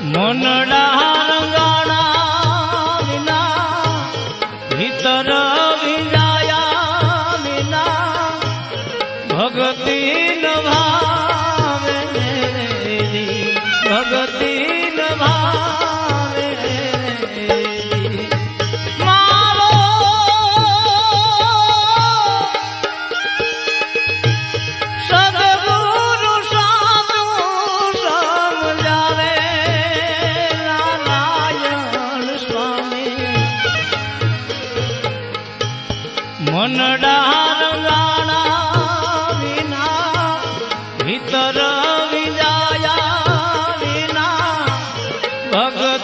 મનડા રંગાણા વિના ભીતર વિજાયા વિના ભગતિ ન ભાવે ભગતિ ન ભાવે મારો સદગુરુ સાધુ સમજાવે નારાયણ સ્વામી મનડા રંગાણા વિના ભીતર વિજાયા વિના ભગત